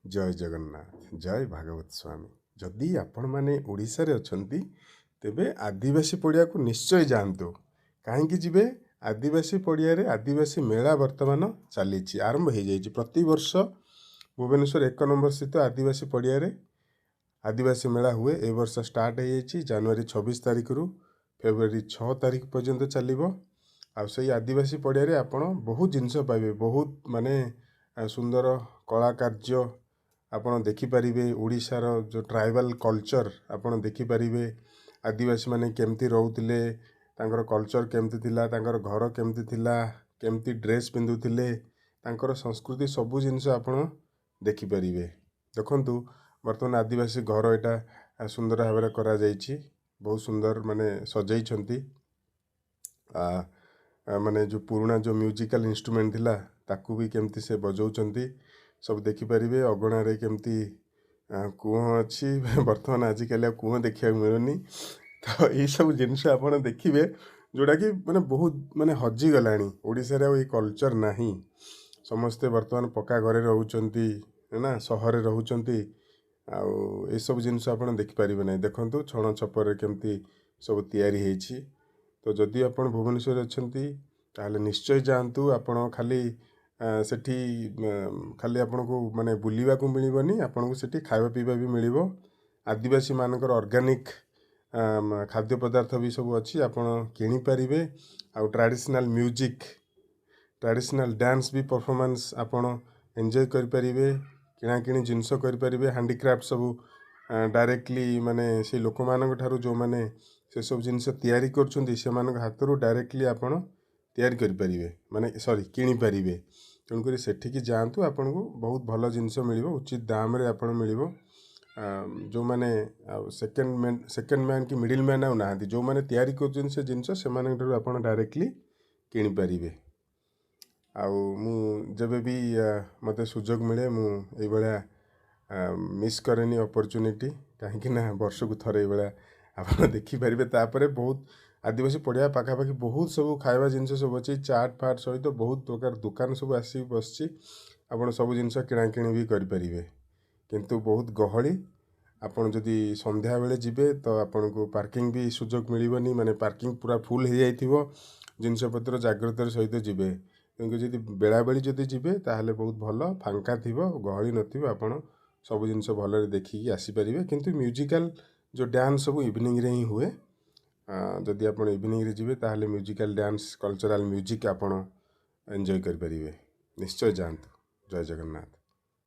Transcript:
जय जगन्नाथ जय भागवत स्वामी जदि आपण मैंने ओडिशा अछंती तेबे आदिवासी पड़िया को निश्चय जातु कहीं जीवे आदिवासी पड़िया आदिवासी मेला वर्तमान चली आरंभ हो जाए प्रति वर्ष भुवनेश्वर 1 नंबर स्थित आदिवासी पड़िया आदिवासी मेला हुए ए वर्ष स्टार्ट हो जनवरी 26 तारिख रु फेब्रुआरी 6 तारिख पर्यंत चलो आई आदिवासी पड़िया आपण बहुत जिनस पाइबे बहुत माने सुंदर कला कार्य आपण देखिपारे ओडिशार जो ट्राइबल कल्चर आपण देखिपारे आदिवासी माने केमती रोते तांकर कल्चर केमती थिला तांकर घर केमती थिला केमती ड्रेस पिंधुथिले तांकर संस्कृति सबू जिनस आपण देखिपारे देखंतु बर्तमान आदिवासी घर यहाँ सुंदर भाव में करा जाइछि बहुत सुंदर माने सजाइछंती माने जो पुराना जो म्यूजिकल इंस्ट्रूमेंट थिला ताकू भी केमती से बजाउछंती सब देखिपारे अगणारे केमती कूह अच्छी बर्तमान आजिकल कूह देखा मिलूनी तो ये सब जिनस आप देखिए जोड़ा कि माने बहुत माने हजिगला ओडिशा रे कल्चर नाही समस्ते बर्तमान पक्का घरे रहउचंती ना सहर रहउचंती आउ ये सब जिनस आप देखिपारे ना देखंतु छण छपर केमती सब तैयारी हेछि तो जदि आपण भुवनेश्वर अच्छंती ताले निश्चय जातु आपण खाली सेठी खाली आपन को माने बुलिवा को मिलबनी आपन को सेठी खाଇବା पीवा भी मिलिबो आदिवासी मानकर ऑर्गेनिक खाद्य पदार्थ भी सब अच्छी आपन किनी परिबे आ ट्रेडिशनल म्यूजिक ट्रेडिशनल डांस भी परफॉर्मेंस आपन एंजॉय कर परिबे किना किनी जिंस कर परिबे हैंडीक्राफ्ट सब डायरेक्टली माने से लोक मानक ठारू जो माने से सब जिंस तैयारी करछुंदी से मानक हाथरू डायरेक्टली आपन तैयारी कर परिबे माने सॉरी किनी परिबे तेणुक सेठिकी जातु आपन को बहुत भल जिनस मिल उचित दाम रे आपन मिल जो माने सेकेंड मैन कि मिडिल मैन आउ ना जो माने तैयारी कर से जिनस से आपन डायरेक्टली किनी परिबे आउ मु जबे भी मते सुजोग मिले मु ए बळा मिस करेनी अपॉर्चुनिटी कहीं ना वर्ष को थरे बळा आपन देखि परिबे तापरे बहुत आदिवासी पड़िया पाखापाखि बहुत सब खाଇବା जिनस सब अच्छी चाट फाट सहित तो बहुत प्रकार दुकान सब आसी बस आपड़ सब जिनस किणाकिणी भी करें किंतु बहुत गहली आपड़ जदि संध्या बेले जिबे तो आपन को पार्किंग भी सुजोग मिलबनी माने पार्किंग पूरा फुल हो जाइथिबो जिनसपत्र जाग्रतर सहित जिबे क्योंकि जदि बेला बेली जदि जिबे ताहले बहुत भल फांका थिबो गहली नथिबो आपन सब जिनस भल देखिकी आसी परिबे किंतु म्यूजिकल जो डांस सब इवनिंग रे ही हुए जदि आप इवनिंग रे जिबे ताहले म्यूजिकल डांस कल्चरल म्यूजिक आपन एंजॉय कर परिबे निश्चय जानतु जय जगन्नाथ।